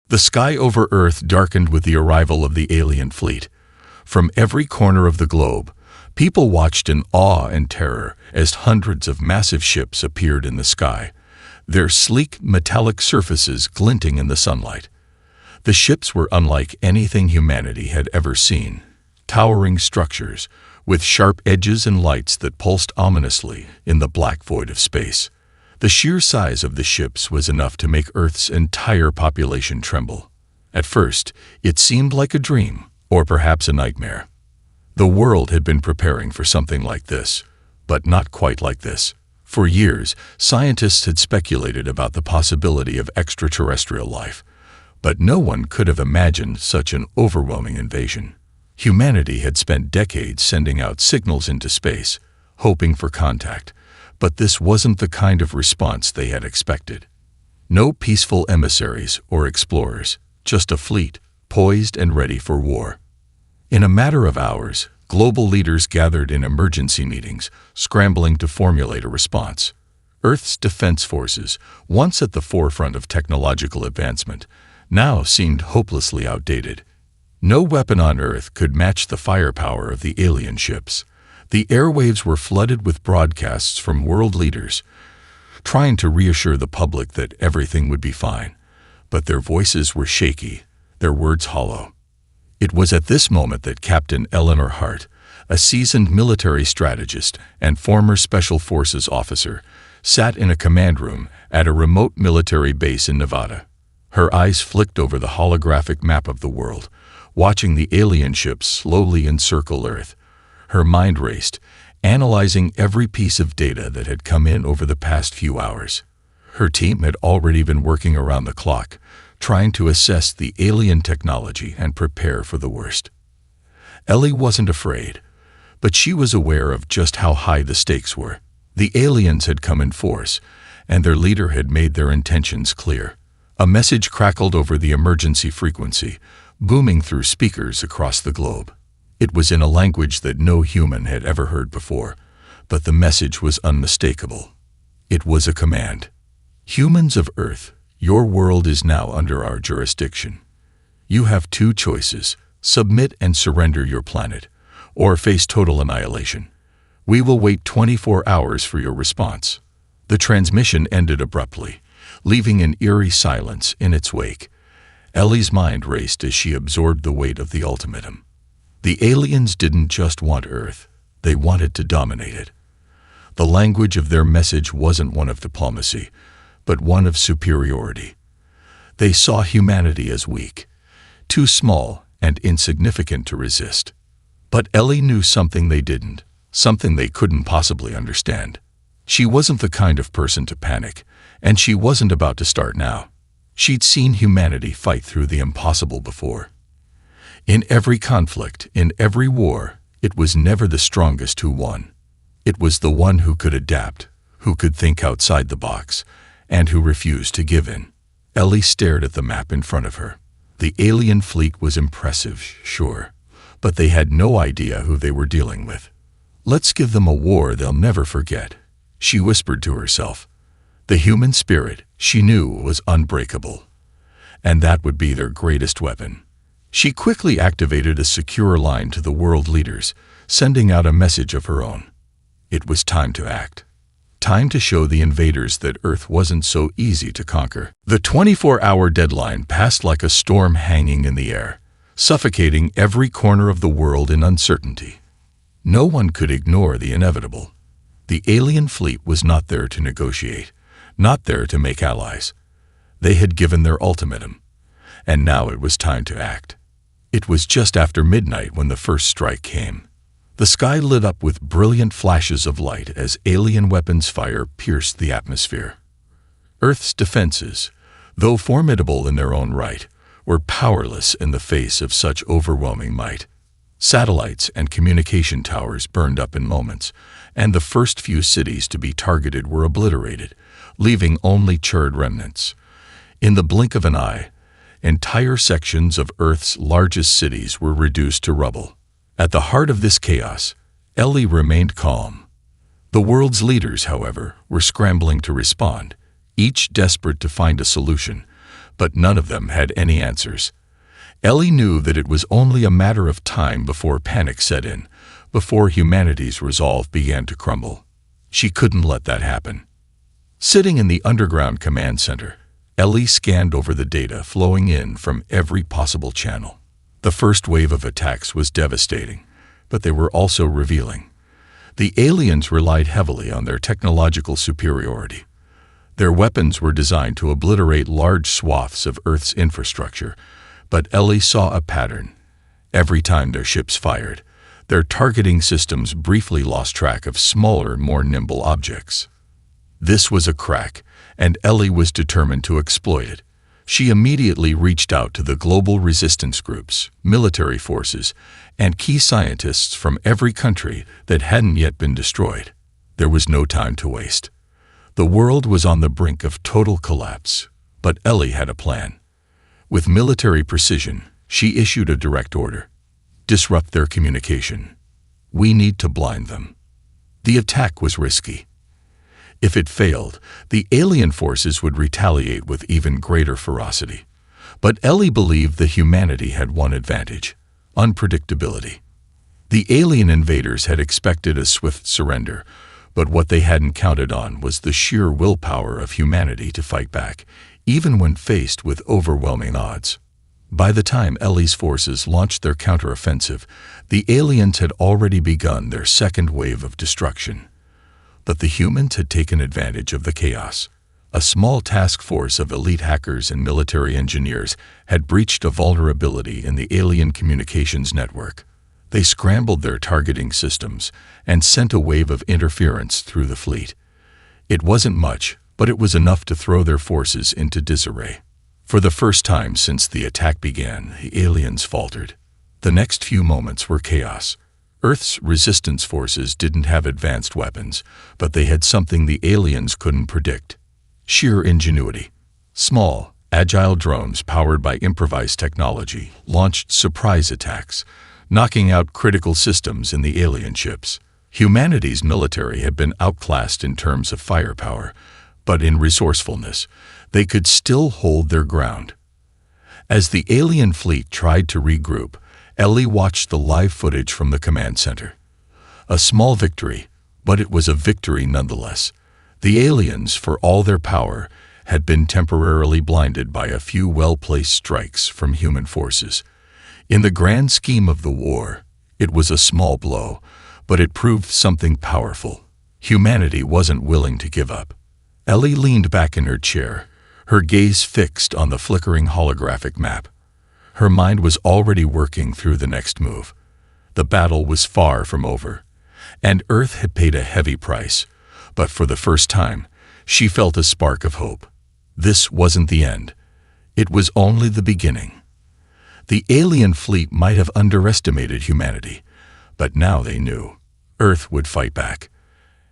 The sky over Earth darkened with the arrival of the alien fleet. From every corner of the globe, people watched in awe and terror as hundreds of massive ships appeared in the sky, their sleek metallic surfaces glinting in the sunlight. The ships were unlike anything humanity had ever seen. Towering structures, with sharp edges and lights that pulsed ominously in the black void of space. The sheer size of the ships was enough to make Earth's entire population tremble. At first, it seemed like a dream, or perhaps a nightmare. The world had been preparing for something like this, but not quite like this. For years, scientists had speculated about the possibility of extraterrestrial life, but no one could have imagined such an overwhelming invasion. Humanity had spent decades sending out signals into space, hoping for contact, but this wasn't the kind of response they had expected. No peaceful emissaries or explorers, just a fleet, poised and ready for war. In a matter of hours, global leaders gathered in emergency meetings, scrambling to formulate a response. Earth's defense forces, once at the forefront of technological advancement, now seemed hopelessly outdated. No weapon on Earth could match the firepower of the alien ships. The airwaves were flooded with broadcasts from world leaders, trying to reassure the public that everything would be fine. But their voices were shaky, their words hollow. It was at this moment that Captain Eleanor Hart, a seasoned military strategist and former Special Forces officer, sat in a command room at a remote military base in Nevada. Her eyes flicked over the holographic map of the world, watching the alien ships slowly encircle Earth. Her mind raced, analyzing every piece of data that had come in over the past few hours. Her team had already been working around the clock, trying to assess the alien technology and prepare for the worst. Ellie wasn't afraid, but she was aware of just how high the stakes were. The aliens had come in force, and their leader had made their intentions clear. A message crackled over the emergency frequency, booming through speakers across the globe. It was in a language that no human had ever heard before, but the message was unmistakable. It was a command. Humans of Earth, your world is now under our jurisdiction. You have two choices: submit and surrender your planet, or face total annihilation. We will wait 24 hours for your response. The transmission ended abruptly, leaving an eerie silence in its wake. Ellie's mind raced as she absorbed the weight of the ultimatum. The aliens didn't just want Earth, they wanted to dominate it. The language of their message wasn't one of diplomacy, but one of superiority. They saw humanity as weak, too small and insignificant to resist. But Ellie knew something they didn't, something they couldn't possibly understand. She wasn't the kind of person to panic, and she wasn't about to start now. She'd seen humanity fight through the impossible before. In every conflict, in every war, it was never the strongest who won. It was the one who could adapt, who could think outside the box, and who refused to give in. Ellie stared at the map in front of her. The alien fleet was impressive, sure, but they had no idea who they were dealing with. Let's give them a war they'll never forget, she whispered to herself. The human spirit, she knew, was unbreakable, and that would be their greatest weapon. She quickly activated a secure line to the world leaders, sending out a message of her own. It was time to act. Time to show the invaders that Earth wasn't so easy to conquer. The 24-hour deadline passed like a storm hanging in the air, suffocating every corner of the world in uncertainty. No one could ignore the inevitable. The alien fleet was not there to negotiate, not there to make allies. They had given their ultimatum, and now it was time to act. It was just after midnight when the first strike came. The sky lit up with brilliant flashes of light as alien weapons fire pierced the atmosphere. Earth's defenses, though formidable in their own right, were powerless in the face of such overwhelming might. Satellites and communication towers burned up in moments, and the first few cities to be targeted were obliterated, leaving only charred remnants. In the blink of an eye, entire sections of Earth's largest cities were reduced to rubble. At the heart of this chaos, Ellie remained calm. The world's leaders, however, were scrambling to respond, each desperate to find a solution, but none of them had any answers. Ellie knew that it was only a matter of time before panic set in, before humanity's resolve began to crumble. She couldn't let that happen. Sitting in the underground command center, Ellie scanned over the data flowing in from every possible channel. The first wave of attacks was devastating, but they were also revealing. The aliens relied heavily on their technological superiority. Their weapons were designed to obliterate large swaths of Earth's infrastructure, but Ellie saw a pattern. Every time their ships fired, their targeting systems briefly lost track of smaller, more nimble objects. This was a crack, and Ellie was determined to exploit it. She immediately reached out to the global resistance groups, military forces, and key scientists from every country that hadn't yet been destroyed. There was no time to waste. The world was on the brink of total collapse, but Ellie had a plan. With military precision, she issued a direct order. Disrupt their communication. We need to blind them. The attack was risky. If it failed, the alien forces would retaliate with even greater ferocity. But Ellie believed that humanity had one advantage: unpredictability. The alien invaders had expected a swift surrender, but what they hadn't counted on was the sheer willpower of humanity to fight back, even when faced with overwhelming odds. By the time Ellie's forces launched their counteroffensive, the aliens had already begun their second wave of destruction. But the humans had taken advantage of the chaos. A small task force of elite hackers and military engineers had breached a vulnerability in the alien communications network. They scrambled their targeting systems and sent a wave of interference through the fleet. It wasn't much, but it was enough to throw their forces into disarray. For the first time since the attack began, the aliens faltered. The next few moments were chaos. Earth's resistance forces didn't have advanced weapons, but they had something the aliens couldn't predict: sheer ingenuity. Small, agile drones powered by improvised technology launched surprise attacks, knocking out critical systems in the alien ships. Humanity's military had been outclassed in terms of firepower, but in resourcefulness, they could still hold their ground. As the alien fleet tried to regroup, Ellie watched the live footage from the command center. A small victory, but it was a victory nonetheless. The aliens, for all their power, had been temporarily blinded by a few well-placed strikes from human forces. In the grand scheme of the war, it was a small blow, but it proved something powerful. Humanity wasn't willing to give up. Ellie leaned back in her chair, her gaze fixed on the flickering holographic map. Her mind was already working through the next move. The battle was far from over, and Earth had paid a heavy price, but for the first time, she felt a spark of hope. This wasn't the end. It was only the beginning. The alien fleet might have underestimated humanity, but now they knew Earth would fight back.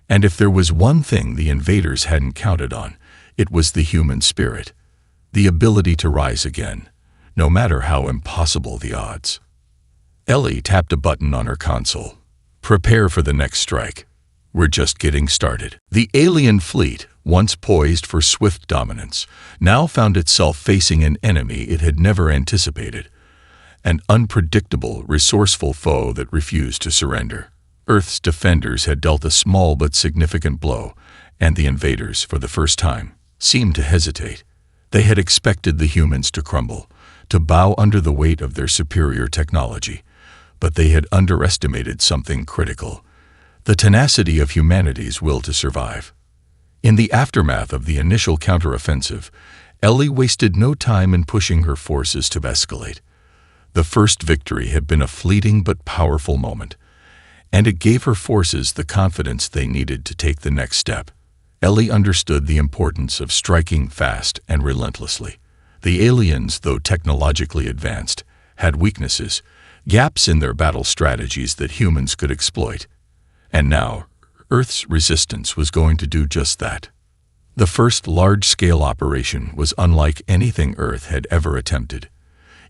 And if there was one thing the invaders hadn't counted on, it was the human spirit, the ability to rise again, no matter how impossible the odds. Ellie tapped a button on her console. Prepare for the next strike. We're just getting started. The alien fleet, once poised for swift dominance, now found itself facing an enemy it had never anticipated. An unpredictable, resourceful foe that refused to surrender. Earth's defenders had dealt a small but significant blow, and the invaders, for the first time, seemed to hesitate. They had expected the humans to crumble, to bow under the weight of their superior technology, but they had underestimated something critical: the tenacity of humanity's will to survive. In the aftermath of the initial counteroffensive, Ellie wasted no time in pushing her forces to escalate. The first victory had been a fleeting but powerful moment, and it gave her forces the confidence they needed to take the next step. Ellie understood the importance of striking fast and relentlessly. The aliens, though technologically advanced, had weaknesses, gaps in their battle strategies that humans could exploit. And now, Earth's resistance was going to do just that. The first large-scale operation was unlike anything Earth had ever attempted.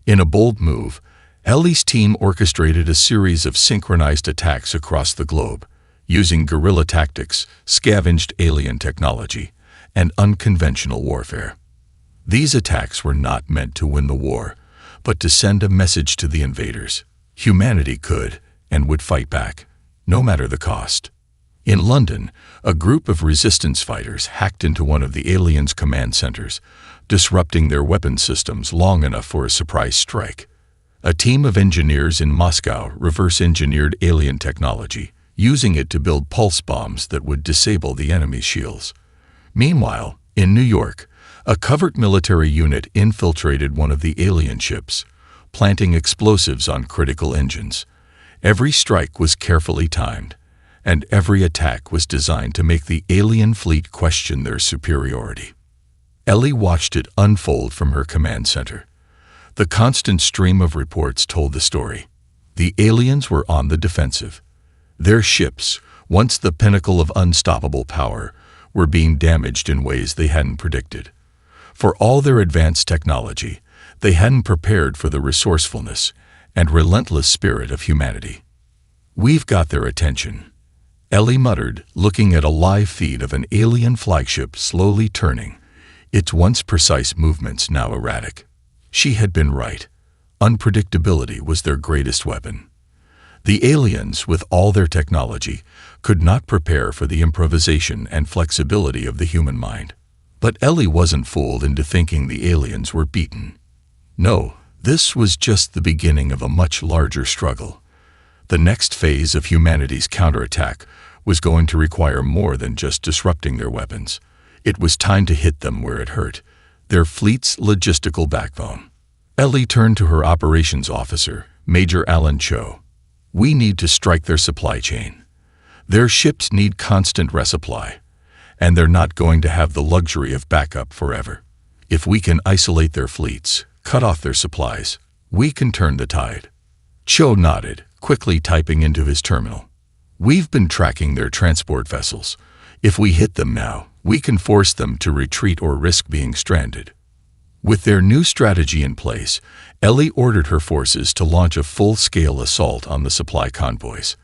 In a bold move, Ellie's team orchestrated a series of synchronized attacks across the globe, using guerrilla tactics, scavenged alien technology, and unconventional warfare. These attacks were not meant to win the war, but to send a message to the invaders. Humanity could and would fight back, no matter the cost. In London, a group of resistance fighters hacked into one of the aliens' command centers, disrupting their weapon systems long enough for a surprise strike. A team of engineers in Moscow reverse-engineered alien technology, using it to build pulse bombs that would disable the enemy's shields. Meanwhile, in New York, a covert military unit infiltrated one of the alien ships, planting explosives on critical engines. Every strike was carefully timed, and every attack was designed to make the alien fleet question their superiority. Ellie watched it unfold from her command center. The constant stream of reports told the story. The aliens were on the defensive. Their ships, once the pinnacle of unstoppable power, were being damaged in ways they hadn't predicted. For all their advanced technology, they hadn't prepared for the resourcefulness and relentless spirit of humanity. "We've got their attention," Ellie muttered, looking at a live feed of an alien flagship slowly turning, its once precise movements now erratic. She had been right. Unpredictability was their greatest weapon. The aliens, with all their technology, could not prepare for the improvisation and flexibility of the human mind. But Ellie wasn't fooled into thinking the aliens were beaten. No, this was just the beginning of a much larger struggle. The next phase of humanity's counterattack was going to require more than just disrupting their weapons. It was time to hit them where it hurt, their fleet's logistical backbone. Ellie turned to her operations officer, Major Alan Cho. "We need to strike their supply chain. Their ships need constant resupply, and they're not going to have the luxury of backup forever. If we can isolate their fleets, cut off their supplies, we can turn the tide." Cho nodded, quickly typing into his terminal. "We've been tracking their transport vessels. If we hit them now, we can force them to retreat or risk being stranded." With their new strategy in place, Ellie ordered her forces to launch a full-scale assault on the supply convoys.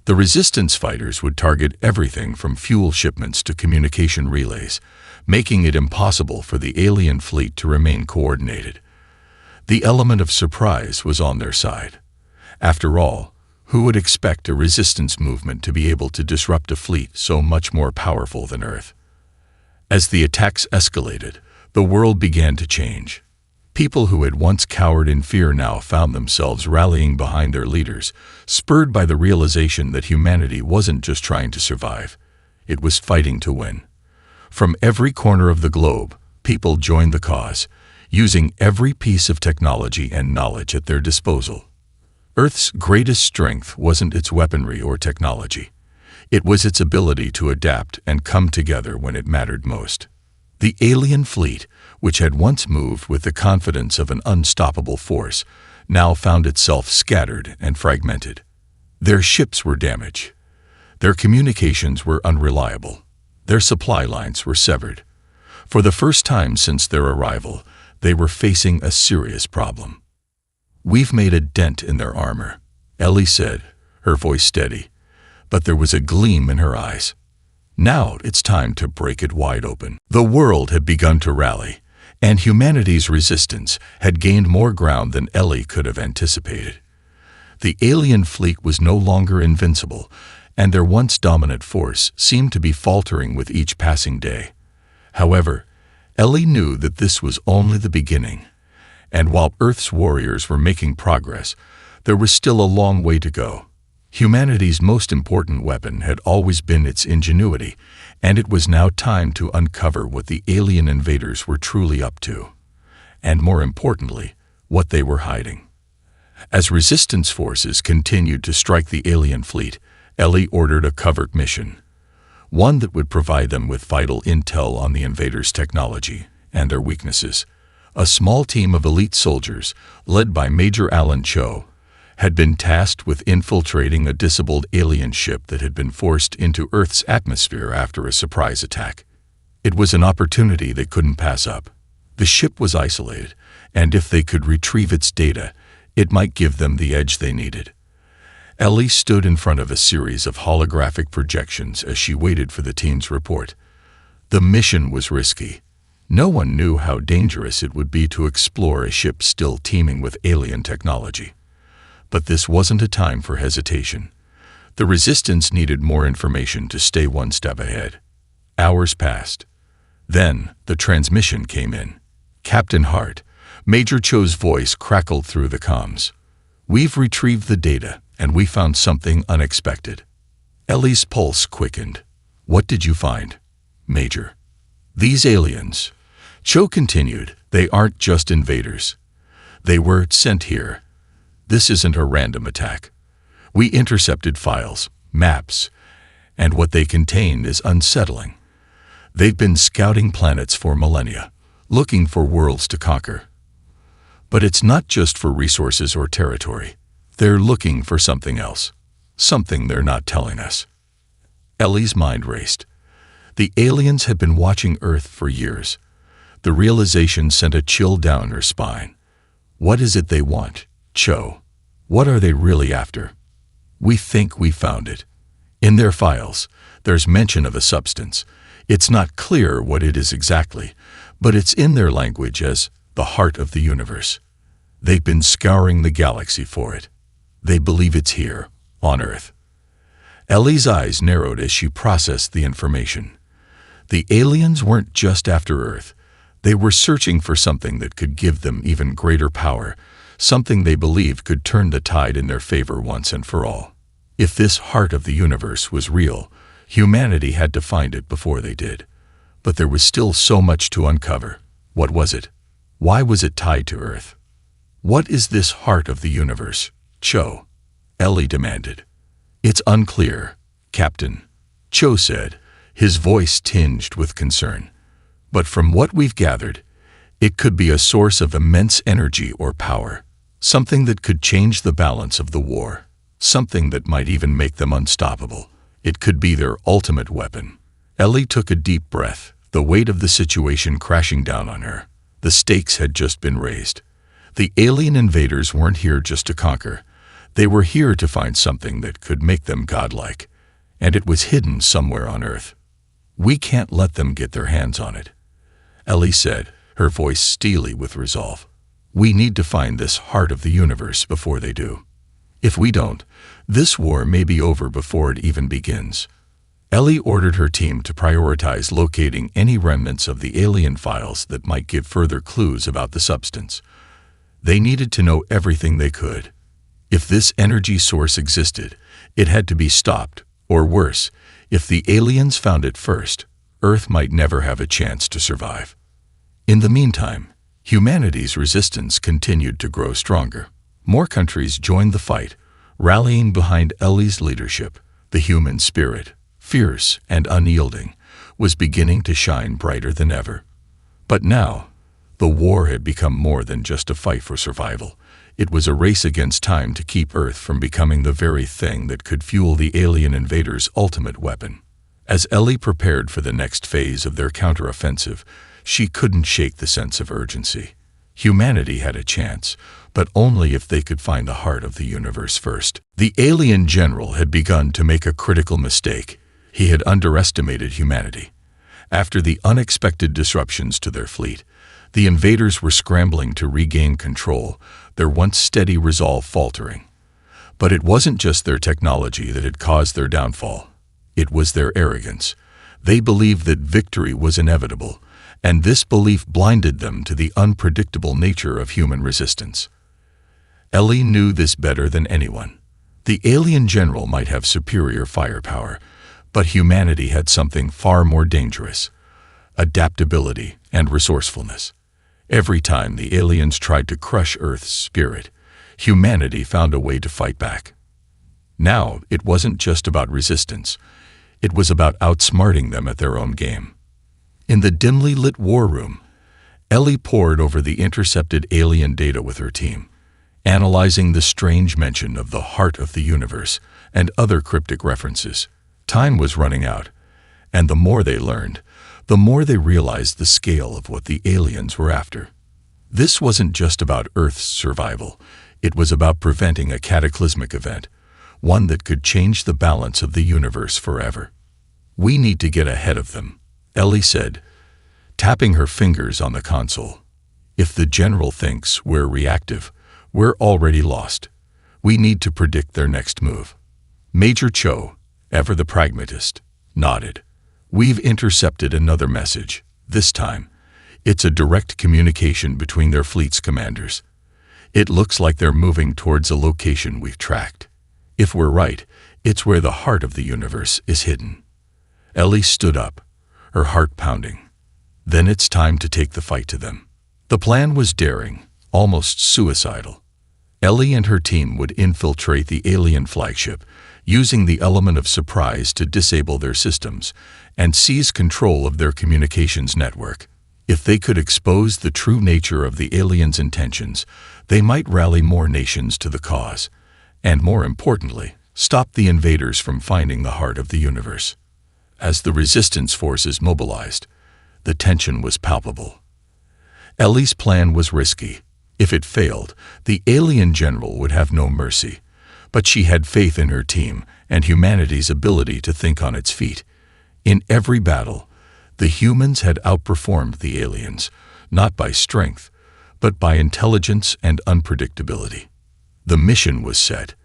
The resistance fighters would target everything from fuel shipments to communication relays, making it impossible for the alien fleet to remain coordinated. The element of surprise was on their side. After all, who would expect a resistance movement to be able to disrupt a fleet so much more powerful than Earth? As the attacks escalated, the world began to change. People who had once cowered in fear now found themselves rallying behind their leaders, spurred by the realization that humanity wasn't just trying to survive, it was fighting to win. From every corner of the globe, people joined the cause, using every piece of technology and knowledge at their disposal. Earth's greatest strength wasn't its weaponry or technology. It was its ability to adapt and come together when it mattered most. The alien fleet, which had once moved with the confidence of an unstoppable force, now found itself scattered and fragmented. Their ships were damaged. Their communications were unreliable. Their supply lines were severed. For the first time since their arrival, they were facing a serious problem. "We've made a dent in their armor," Ellie said, her voice steady, but there was a gleam in her eyes. Now it's time to break it wide open. The world had begun to rally, and humanity's resistance had gained more ground than Ellie could have anticipated. The alien fleet was no longer invincible, and their once dominant force seemed to be faltering with each passing day. However, Ellie knew that this was only the beginning, and while Earth's warriors were making progress, there was still a long way to go. Humanity's most important weapon had always been its ingenuity, and it was now time to uncover what the alien invaders were truly up to, and more importantly, what they were hiding. As resistance forces continued to strike the alien fleet, Ellie ordered a covert mission, one that would provide them with vital intel on the invaders' technology and their weaknesses. A small team of elite soldiers, led by Major Alan Cho, had been tasked with infiltrating a disabled alien ship that had been forced into Earth's atmosphere after a surprise attack. It was an opportunity they couldn't pass up. The ship was isolated, and if they could retrieve its data, it might give them the edge they needed. Ellie stood in front of a series of holographic projections as she waited for the team's report. The mission was risky. No one knew how dangerous it would be to explore a ship still teeming with alien technology. But this wasn't a time for hesitation. The Resistance needed more information to stay one step ahead. Hours passed. Then the transmission came in. Captain Hart, Major Cho's voice crackled through the comms. "We've retrieved the data, and we found something unexpected." Ellie's pulse quickened. "What did you find, Major?" "These aliens," Cho continued, "they aren't just invaders. They were sent here. This isn't a random attack. We intercepted files, maps, and what they contain is unsettling. They've been scouting planets for millennia, looking for worlds to conquer. But it's not just for resources or territory. They're looking for something else, something they're not telling us." Ellie's mind raced. The aliens had been watching Earth for years. The realization sent a chill down her spine. What is it they want, Cho? What are they really after? "We think we found it. In their files, there's mention of a substance. It's not clear what it is exactly, but it's in their language as the heart of the universe. They've been scouring the galaxy for it. They believe it's here, on Earth." Ellie's eyes narrowed as she processed the information. The aliens weren't just after Earth. They were searching for something that could give them even greater power, something they believed could turn the tide in their favor once and for all. If this heart of the universe was real, humanity had to find it before they did. But there was still so much to uncover. What was it? Why was it tied to Earth? "What is this heart of the universe, Cho?" Ellie demanded. "It's unclear, Captain," Cho said, his voice tinged with concern. "But from what we've gathered, it could be a source of immense energy or power, something that could change the balance of the war, something that might even make them unstoppable. It could be their ultimate weapon." Ellie took a deep breath, the weight of the situation crashing down on her. The stakes had just been raised. The alien invaders weren't here just to conquer. They were here to find something that could make them godlike, and it was hidden somewhere on Earth. "We can't let them get their hands on it," Ellie said, her voice steely with resolve. "We need to find this heart of the universe before they do. If we don't, this war may be over before it even begins." Ellie ordered her team to prioritize locating any remnants of the alien files that might give further clues about the substance. They needed to know everything they could. If this energy source existed, it had to be stopped, or worse, if the aliens found it first, Earth might never have a chance to survive. In the meantime, humanity's resistance continued to grow stronger. More countries joined the fight, rallying behind Ellie's leadership. The human spirit, fierce and unyielding, was beginning to shine brighter than ever. But now, the war had become more than just a fight for survival. It was a race against time to keep Earth from becoming the very thing that could fuel the alien invaders' ultimate weapon. As Ellie prepared for the next phase of their counteroffensive, she couldn't shake the sense of urgency. Humanity had a chance, but only if they could find the heart of the universe first. The alien general had begun to make a critical mistake. He had underestimated humanity. After the unexpected disruptions to their fleet, the invaders were scrambling to regain control, their once steady resolve faltering. But it wasn't just their technology that had caused their downfall. It was their arrogance. They believed that victory was inevitable, and this belief blinded them to the unpredictable nature of human resistance. Ellie knew this better than anyone. The alien general might have superior firepower, but humanity had something far more dangerous: adaptability and resourcefulness. Every time the aliens tried to crush Earth's spirit, humanity found a way to fight back. Now, it wasn't just about resistance. It was about outsmarting them at their own game. In the dimly lit war room, Ellie pored over the intercepted alien data with her team, analyzing the strange mention of the heart of the universe and other cryptic references. Time was running out, and the more they learned, the more they realized the scale of what the aliens were after. This wasn't just about Earth's survival. It was about preventing a cataclysmic event, one that could change the balance of the universe forever. "We need to get ahead of them," Ellie said, tapping her fingers on the console. If the general thinks we're reactive, we're already lost. We need to predict their next move. Major Cho, ever the pragmatist, nodded. We've intercepted another message. This time, it's a direct communication between their fleet's commanders. It looks like they're moving towards a location we've tracked. If we're right, it's where the heart of the universe is hidden. Ellie stood up, her heart pounding. Then it's time to take the fight to them. The plan was daring, almost suicidal. Ellie and her team would infiltrate the alien flagship, using the element of surprise to disable their systems and seize control of their communications network. If they could expose the true nature of the aliens' intentions, they might rally more nations to the cause, and more importantly, stop the invaders from finding the heart of the universe. As the resistance forces mobilized, the tension was palpable. Ellie's plan was risky. If it failed, the alien general would have no mercy. But she had faith in her team and humanity's ability to think on its feet. In every battle, the humans had outperformed the aliens, not by strength, but by intelligence and unpredictability. The mission was set.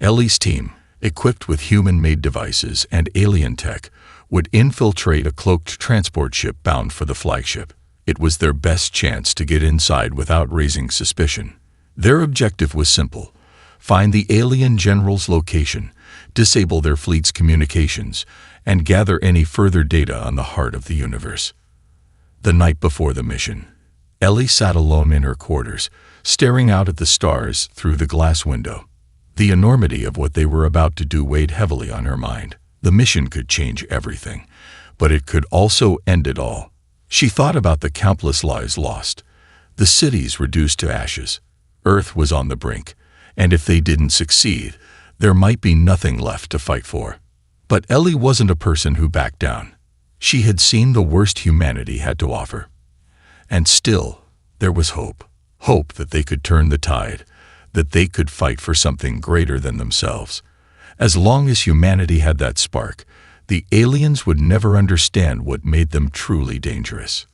Ellie's team, equipped with human-made devices and alien tech, would infiltrate a cloaked transport ship bound for the flagship. It was their best chance to get inside without raising suspicion. Their objective was simple: find the alien general's location, disable their fleet's communications, and gather any further data on the heart of the universe. The night before the mission, Ellie sat alone in her quarters, staring out at the stars through the glass window. The enormity of what they were about to do weighed heavily on her mind. The mission could change everything, but it could also end it all. She thought about the countless lives lost, the cities reduced to ashes. Earth was on the brink, and if they didn't succeed, there might be nothing left to fight for. But Ellie wasn't a person who backed down. She had seen the worst humanity had to offer. And still, there was hope. Hope that they could turn the tide, that they could fight for something greater than themselves. As long as humanity had that spark, the aliens would never understand what made them truly dangerous.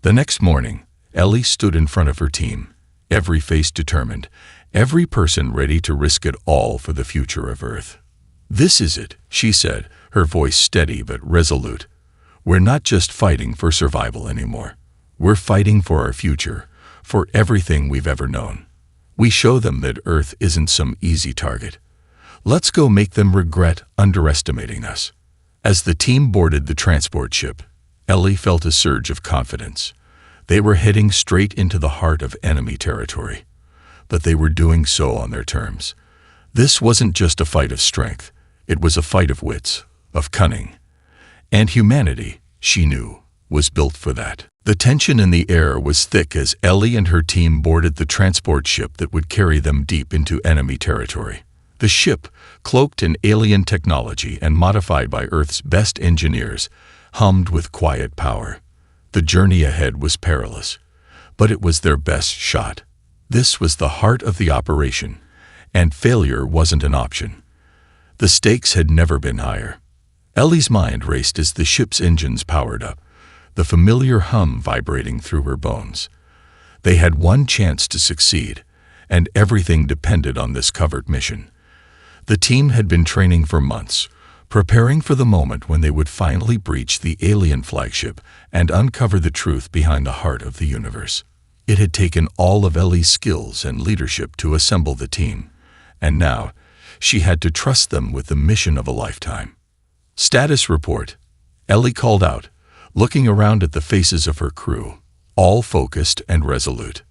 The next morning, Ellie stood in front of her team, every face determined, every person ready to risk it all for the future of Earth. "This is it," she said, her voice steady but resolute. "We're not just fighting for survival anymore. We're fighting for our future, for everything we've ever known. We show them that Earth isn't some easy target. Let's go make them regret underestimating us." As the team boarded the transport ship, Ellie felt a surge of confidence. They were heading straight into the heart of enemy territory, but they were doing so on their terms. This wasn't just a fight of strength, it was a fight of wits, of cunning. And humanity, she knew, was built for that. The tension in the air was thick as Ellie and her team boarded the transport ship that would carry them deep into enemy territory. The ship, cloaked in alien technology and modified by Earth's best engineers, hummed with quiet power. The journey ahead was perilous, but it was their best shot. This was the heart of the operation, and failure wasn't an option. The stakes had never been higher. Ellie's mind raced as the ship's engines powered up, the familiar hum vibrating through her bones. They had one chance to succeed, and everything depended on this covert mission. The team had been training for months, preparing for the moment when they would finally breach the alien flagship and uncover the truth behind the heart of the universe. It had taken all of Ellie's skills and leadership to assemble the team, and now she had to trust them with the mission of a lifetime. "Status report," Ellie called out, looking around at the faces of her crew, all focused and resolute.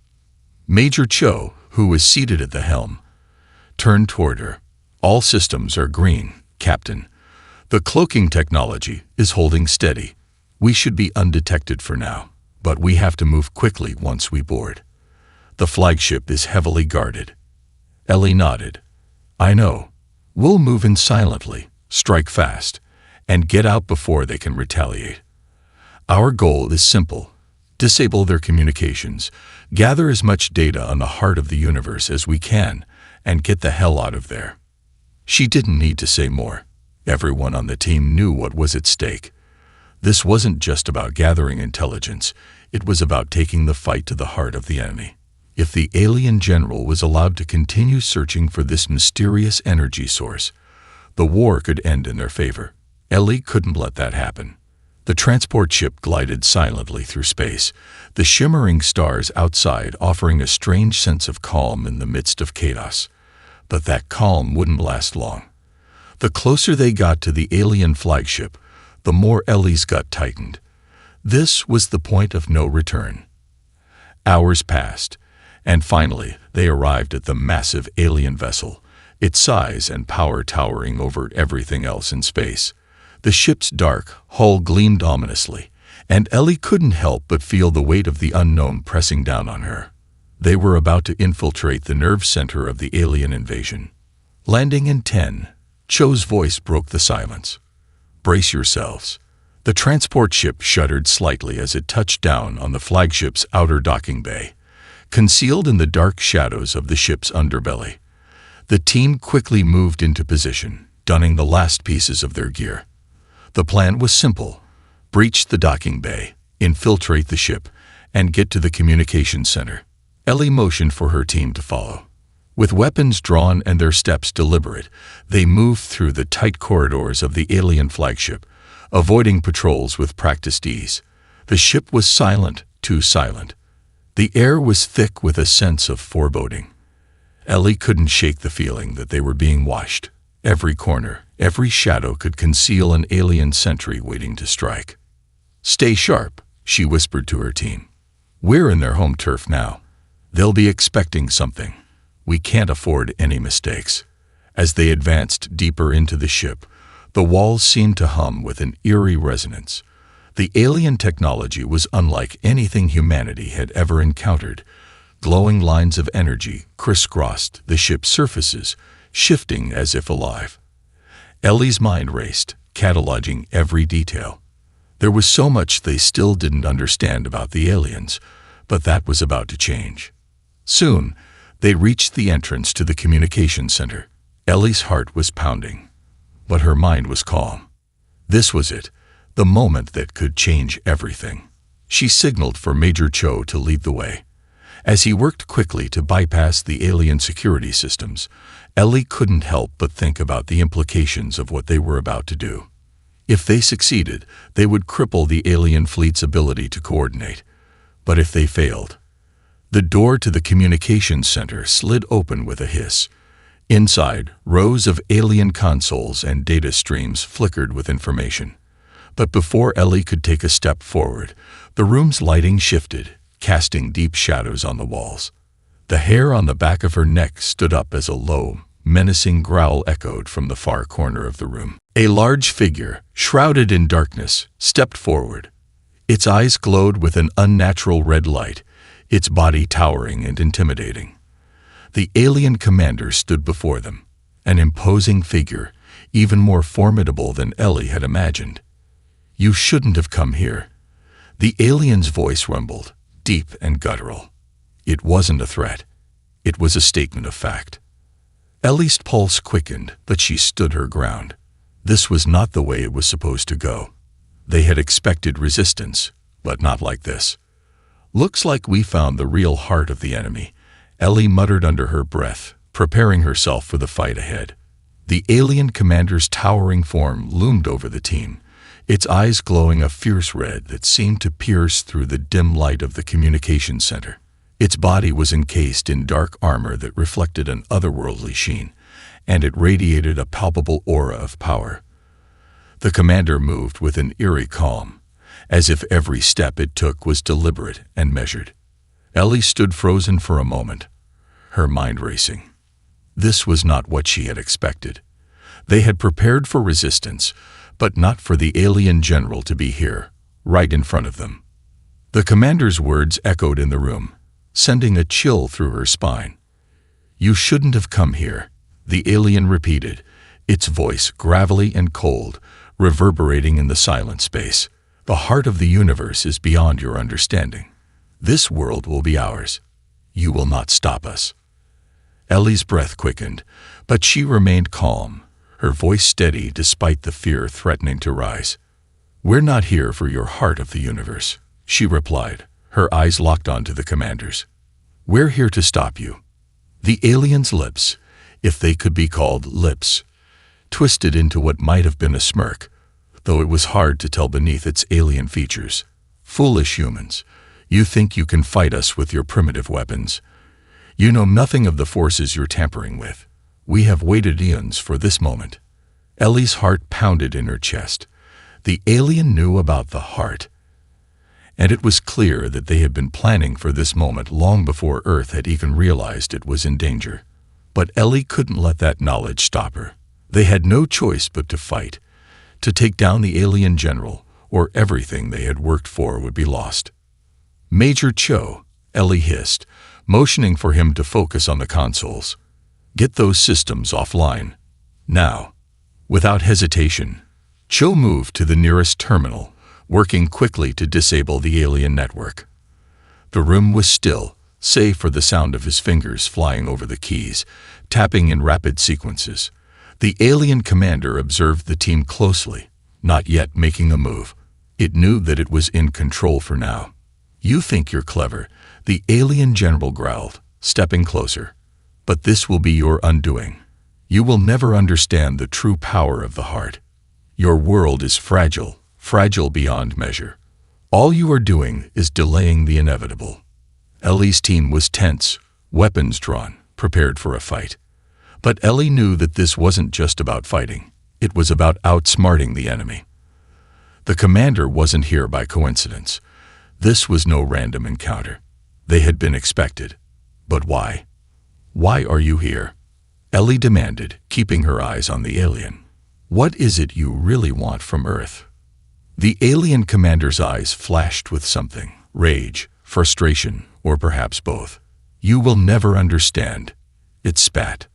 Major Cho, who was seated at the helm, turned toward her. "All systems are green, Captain. The cloaking technology is holding steady. We should be undetected for now, but we have to move quickly once we board. The flagship is heavily guarded." Ellie nodded. "I know. We'll move in silently, strike fast, and get out before they can retaliate. Our goal is simple: disable their communications, gather as much data on the heart of the universe as we can, and get the hell out of there." She didn't need to say more. Everyone on the team knew what was at stake. This wasn't just about gathering intelligence, it was about taking the fight to the heart of the enemy. If the alien general was allowed to continue searching for this mysterious energy source, the war could end in their favor. Ellie couldn't let that happen. The transport ship glided silently through space, the shimmering stars outside offering a strange sense of calm in the midst of chaos. But that calm wouldn't last long. The closer they got to the alien flagship, the more Ellie's gut tightened. This was the point of no return. Hours passed, and finally they arrived at the massive alien vessel, its size and power towering over everything else in space. The ship's dark hull gleamed ominously, and Ellie couldn't help but feel the weight of the unknown pressing down on her. They were about to infiltrate the nerve center of the alien invasion. Landing in 10, Cho's voice broke the silence. Brace yourselves. The transport ship shuddered slightly as it touched down on the flagship's outer docking bay, concealed in the dark shadows of the ship's underbelly. The team quickly moved into position, donning the last pieces of their gear. The plan was simple: breach the docking bay, infiltrate the ship, and get to the communications center. Ellie motioned for her team to follow. With weapons drawn and their steps deliberate, they moved through the tight corridors of the alien flagship, avoiding patrols with practiced ease. The ship was silent, too silent. The air was thick with a sense of foreboding. Ellie couldn't shake the feeling that they were being watched. Every corner, every shadow could conceal an alien sentry waiting to strike. "Stay sharp," she whispered to her team. "We're in their home turf now. They'll be expecting something. We can't afford any mistakes." As they advanced deeper into the ship, the walls seemed to hum with an eerie resonance. The alien technology was unlike anything humanity had ever encountered. Glowing lines of energy crisscrossed the ship's surfaces, shifting as if alive. Ellie's mind raced, cataloging every detail. There was so much they still didn't understand about the aliens, but that was about to change. Soon, they reached the entrance to the communications center. Ellie's heart was pounding, but her mind was calm. This was it, the moment that could change everything. She signaled for Major Cho to lead the way. As he worked quickly to bypass the alien security systems, Ellie couldn't help but think about the implications of what they were about to do. If they succeeded, they would cripple the alien fleet's ability to coordinate. But if they failed, the door to the communications center slid open with a hiss. Inside, rows of alien consoles and data streams flickered with information. But before Ellie could take a step forward, the room's lighting shifted, casting deep shadows on the walls. The hair on the back of her neck stood up as a low, menacing growl echoed from the far corner of the room. A large figure, shrouded in darkness, stepped forward. Its eyes glowed with an unnatural red light, its body towering and intimidating. The alien commander stood before them, an imposing figure, even more formidable than Ellie had imagined. "You shouldn't have come here." The alien's voice rumbled, deep and guttural. It wasn't a threat. It was a statement of fact. Ellie's pulse quickened, but she stood her ground. This was not the way it was supposed to go. They had expected resistance, but not like this. "Looks like we found the real heart of the enemy," Ellie muttered under her breath, preparing herself for the fight ahead. The alien commander's towering form loomed over the team, its eyes glowing a fierce red that seemed to pierce through the dim light of the communications center. Its body was encased in dark armor that reflected an otherworldly sheen, and it radiated a palpable aura of power. The commander moved with an eerie calm, as if every step it took was deliberate and measured. Ellie stood frozen for a moment, her mind racing. This was not what she had expected. They had prepared for resistance, but not for the alien general to be here, right in front of them. The commander's words echoed in the room, sending a chill through her spine. "You shouldn't have come here," the alien repeated, its voice gravelly and cold, reverberating in the silent space. "The heart of the universe is beyond your understanding. This world will be ours. You will not stop us." Ellie's breath quickened, but she remained calm, her voice steady despite the fear threatening to rise. "We're not here for your heart of the universe," she replied, her eyes locked onto the commander's. "We're here to stop you." The alien's lips, if they could be called lips, twisted into what might have been a smirk, though it was hard to tell beneath its alien features. "Foolish humans, you think you can fight us with your primitive weapons. You know nothing of the forces you're tampering with. We have waited eons for this moment." Ellie's heart pounded in her chest. The alien knew about the heart, and it was clear that they had been planning for this moment long before Earth had even realized it was in danger. But Ellie couldn't let that knowledge stop her. They had no choice but to fight, to take down the alien general, or everything they had worked for would be lost. "Major Cho," Ellie hissed, motioning for him to focus on the consoles. "Get those systems offline. Now." Without hesitation, Cho moved to the nearest terminal, working quickly to disable the alien network. The room was still, save for the sound of his fingers flying over the keys, tapping in rapid sequences. The alien commander observed the team closely, not yet making a move. It knew that it was in control for now. "You think you're clever," the alien general growled, stepping closer. "But this will be your undoing. You will never understand the true power of the heart. Your world is fragile, fragile beyond measure. All you are doing is delaying the inevitable." Ellie's team was tense, weapons drawn, prepared for a fight. But Ellie knew that this wasn't just about fighting. It was about outsmarting the enemy. The commander wasn't here by coincidence. This was no random encounter. They had been expected. But why? "Why are you here?" Ellie demanded, keeping her eyes on the alien. "What is it you really want from Earth?" The alien commander's eyes flashed with something, rage, frustration, or perhaps both. "You will never understand," it spat.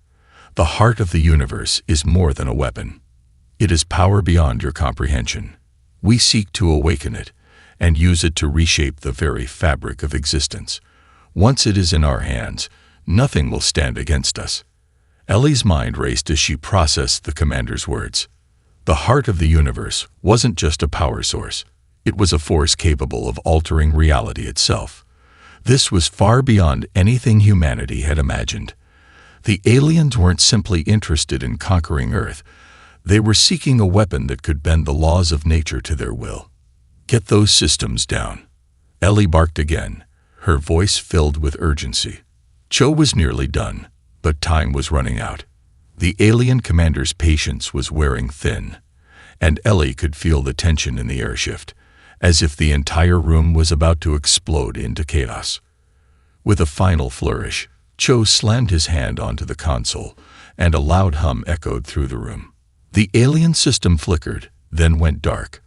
"The heart of the universe is more than a weapon. It is power beyond your comprehension. We seek to awaken it and use it to reshape the very fabric of existence. Once it is in our hands, nothing will stand against us." Ellie's mind raced as she processed the commander's words. The heart of the universe wasn't just a power source. It was a force capable of altering reality itself. This was far beyond anything humanity had imagined. The aliens weren't simply interested in conquering Earth. They were seeking a weapon that could bend the laws of nature to their will. "Get those systems down." Ellie barked again, her voice filled with urgency. Cho was nearly done, but time was running out. The alien commander's patience was wearing thin, and Ellie could feel the tension in the airshift, as if the entire room was about to explode into chaos. With a final flourish, Cho slammed his hand onto the console, and a loud hum echoed through the room. The alien system flickered, then went dark.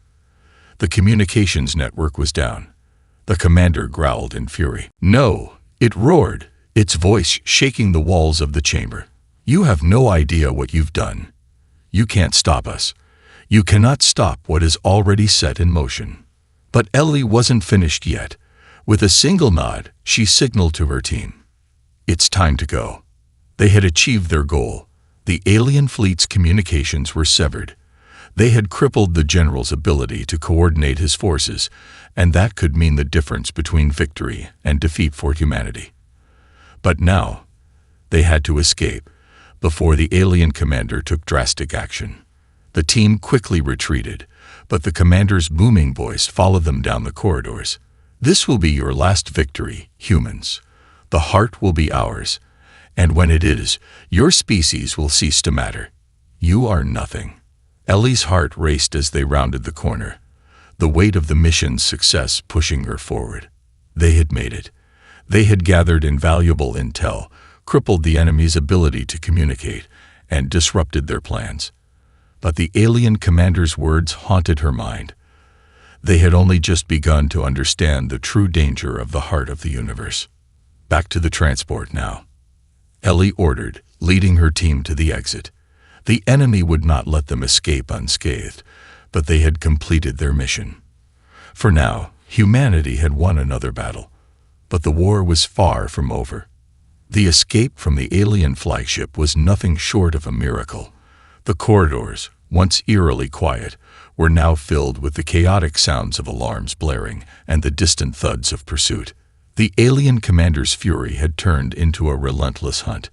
The communications network was down. The commander growled in fury. "No!" It roared, its voice shaking the walls of the chamber. "You have no idea what you've done. You can't stop us. You cannot stop what is already set in motion." But Ellie wasn't finished yet. With a single nod, she signaled to her team. It's time to go. They had achieved their goal. The alien fleet's communications were severed. They had crippled the general's ability to coordinate his forces, and that could mean the difference between victory and defeat for humanity. But now, they had to escape, before the alien commander took drastic action. The team quickly retreated, but the commander's booming voice followed them down the corridors. "This will be your last victory, humans. The heart will be ours, and when it is, your species will cease to matter. You are nothing." Ellie's heart raced as they rounded the corner, the weight of the mission's success pushing her forward. They had made it. They had gathered invaluable intel, crippled the enemy's ability to communicate, and disrupted their plans. But the alien commander's words haunted her mind. They had only just begun to understand the true danger of the heart of the universe. "Back to the transport now," Ellie ordered, leading her team to the exit. The enemy would not let them escape unscathed, but they had completed their mission. For now, humanity had won another battle, but the war was far from over. The escape from the alien flagship was nothing short of a miracle. The corridors, once eerily quiet, were now filled with the chaotic sounds of alarms blaring and the distant thuds of pursuit. The alien commander's fury had turned into a relentless hunt,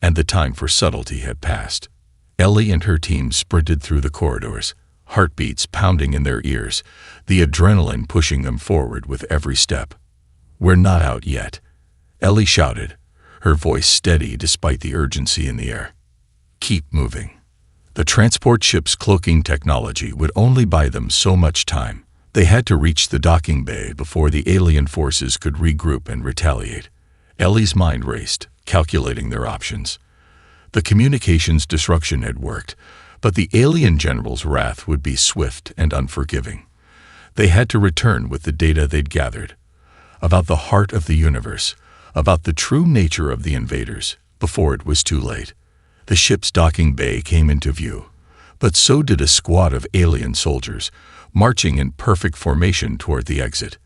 and the time for subtlety had passed. Ellie and her team sprinted through the corridors, heartbeats pounding in their ears, the adrenaline pushing them forward with every step. "We're not out yet," Ellie shouted, her voice steady despite the urgency in the air. "Keep moving." The transport ship's cloaking technology would only buy them so much time. They had to reach the docking bay before the alien forces could regroup and retaliate. Ellie's mind raced, calculating their options. The communications disruption had worked, but the alien general's wrath would be swift and unforgiving. They had to return with the data they'd gathered, about the heart of the universe, about the true nature of the invaders, before it was too late. The ship's docking bay came into view, but so did a squad of alien soldiers, marching in perfect formation toward the exit.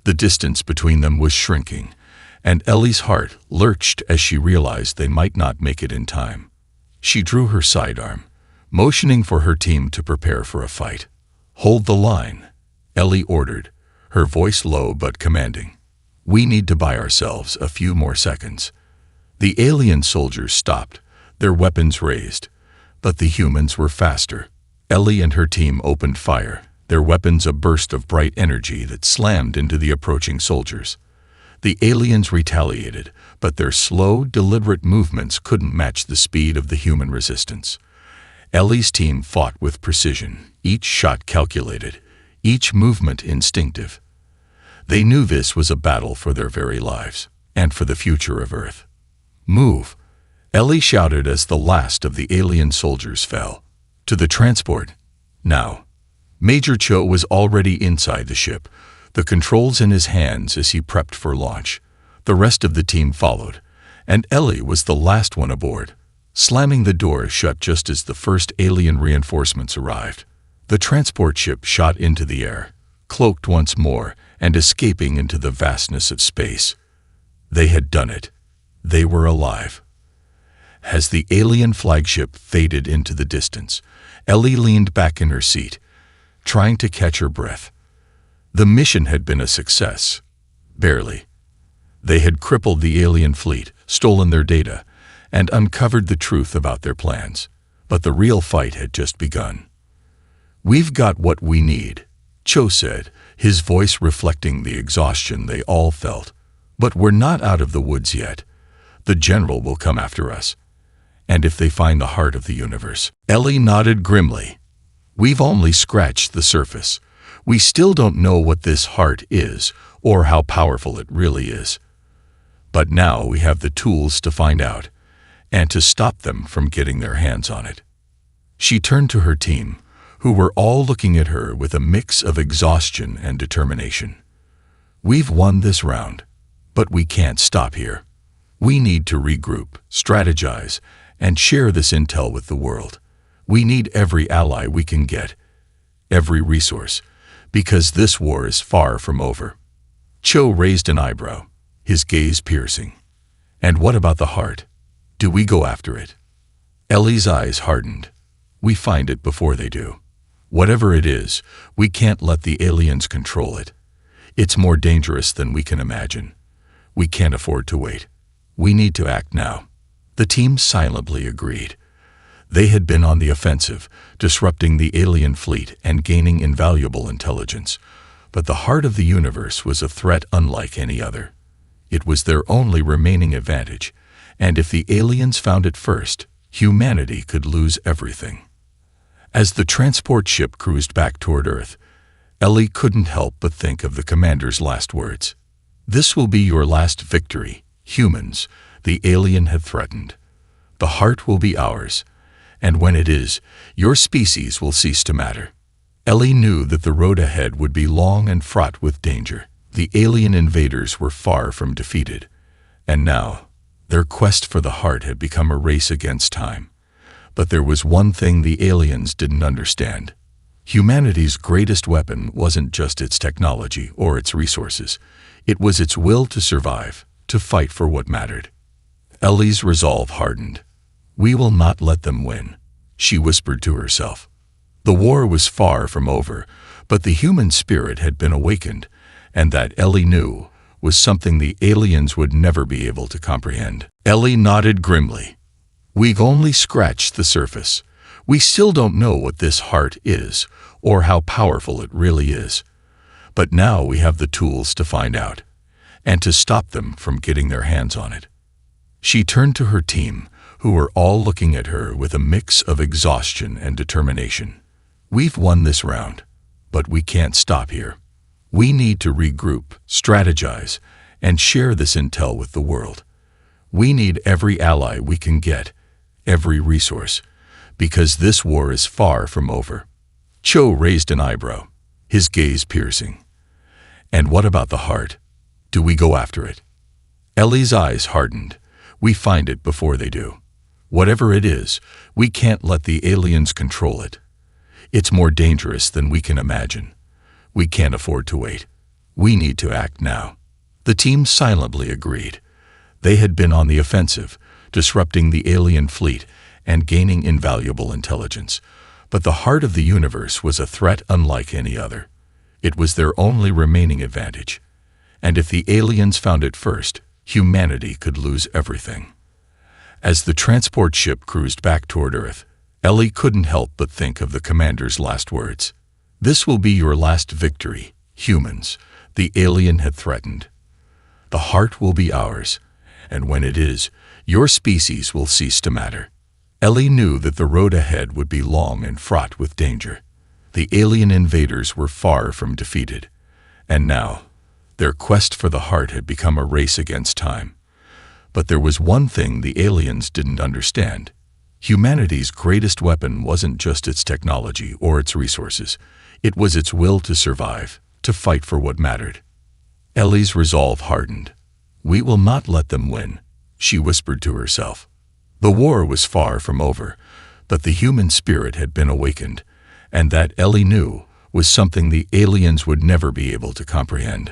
The distance between them was shrinking, and Ellie's heart lurched as she realized they might not make it in time. She drew her sidearm, motioning for her team to prepare for a fight. "Hold the line," Ellie ordered, her voice low but commanding. "We need to buy ourselves a few more seconds." The alien soldiers stopped, their weapons raised, but the humans were faster. Ellie and her team opened fire, their weapons a burst of bright energy that slammed into the approaching soldiers. The aliens retaliated, but their slow, deliberate movements couldn't match the speed of the human resistance. Ellie's team fought with precision, each shot calculated, each movement instinctive. They knew this was a battle for their very lives, and for the future of Earth. "Move," Ellie shouted as the last of the alien soldiers fell. "To the transport, now." Major Cho was already inside the ship, the controls in his hands as he prepped for launch. The rest of the team followed, and Ellie was the last one aboard, slamming the door shut just as the first alien reinforcements arrived. The transport ship shot into the air, cloaked once more and escaping into the vastness of space. They had done it. They were alive. As the alien flagship faded into the distance, Ellie leaned back in her seat, trying to catch her breath. The mission had been a success. Barely. They had crippled the alien fleet, stolen their data, and uncovered the truth about their plans. But the real fight had just begun. "We've got what we need," Cho said, his voice reflecting the exhaustion they all felt. "But we're not out of the woods yet. The general will come after us. And if they find the heart of the universe." Ellie nodded grimly. "We've only scratched the surface. We still don't know what this heart is, or how powerful it really is. But now we have the tools to find out, and to stop them from getting their hands on it." She turned to her team, who were all looking at her with a mix of exhaustion and determination. "We've won this round, but we can't stop here. We need to regroup, strategize, and share this intel with the world. We need every ally we can get, every resource, because this war is far from over." Cho raised an eyebrow, his gaze piercing. "And what about the heart? Do we go after it?" Ellie's eyes hardened. "We find it before they do. Whatever it is, we can't let the aliens control it. It's more dangerous than we can imagine. We can't afford to wait. We need to act now." The team silently agreed. They had been on the offensive, disrupting the alien fleet and gaining invaluable intelligence. But the heart of the universe was a threat unlike any other. It was their only remaining advantage, and if the aliens found it first, humanity could lose everything. As the transport ship cruised back toward Earth, Ellie couldn't help but think of the commander's last words. "This will be your last victory, humans," the alien had threatened. "The heart will be ours, and when it is, your species will cease to matter." Ellie knew that the road ahead would be long and fraught with danger. The alien invaders were far from defeated, and now their quest for the heart had become a race against time. But there was one thing the aliens didn't understand. Humanity's greatest weapon wasn't just its technology or its resources. It was its will to survive, to fight for what mattered. Ellie's resolve hardened. "We will not let them win," she whispered to herself. The war was far from over, but the human spirit had been awakened, and that Ellie knew was something the aliens would never be able to comprehend. Ellie nodded grimly. We've only scratched the surface. We still don't know what this heart is, or how powerful it really is. But now we have the tools to find out, and to stop them from getting their hands on it. She turned to her team, who were all looking at her with a mix of exhaustion and determination. We've won this round, but we can't stop here. We need to regroup, strategize, and share this intel with the world. We need every ally we can get, every resource, because this war is far from over. Cho raised an eyebrow, his gaze piercing. And what about the heart? Do we go after it? Ellie's eyes hardened. We find it before they do. Whatever it is, we can't let the aliens control it. It's more dangerous than we can imagine. We can't afford to wait. We need to act now. The team silently agreed. They had been on the offensive, disrupting the alien fleet and gaining invaluable intelligence. But the heart of the universe was a threat unlike any other. It was their only remaining advantage. And if the aliens found it first, humanity could lose everything. As the transport ship cruised back toward Earth, Ellie couldn't help but think of the commander's last words. This will be your last victory, humans, the alien had threatened. The heart will be ours, and when it is, your species will cease to matter. Ellie knew that the road ahead would be long and fraught with danger. The alien invaders were far from defeated, and now, their quest for the heart had become a race against time. But there was one thing the aliens didn't understand. Humanity's greatest weapon wasn't just its technology or its resources. It was its will to survive, to fight for what mattered. Ellie's resolve hardened. We will not let them win, she whispered to herself. The war was far from over, but the human spirit had been awakened, and that Ellie knew was something the aliens would never be able to comprehend.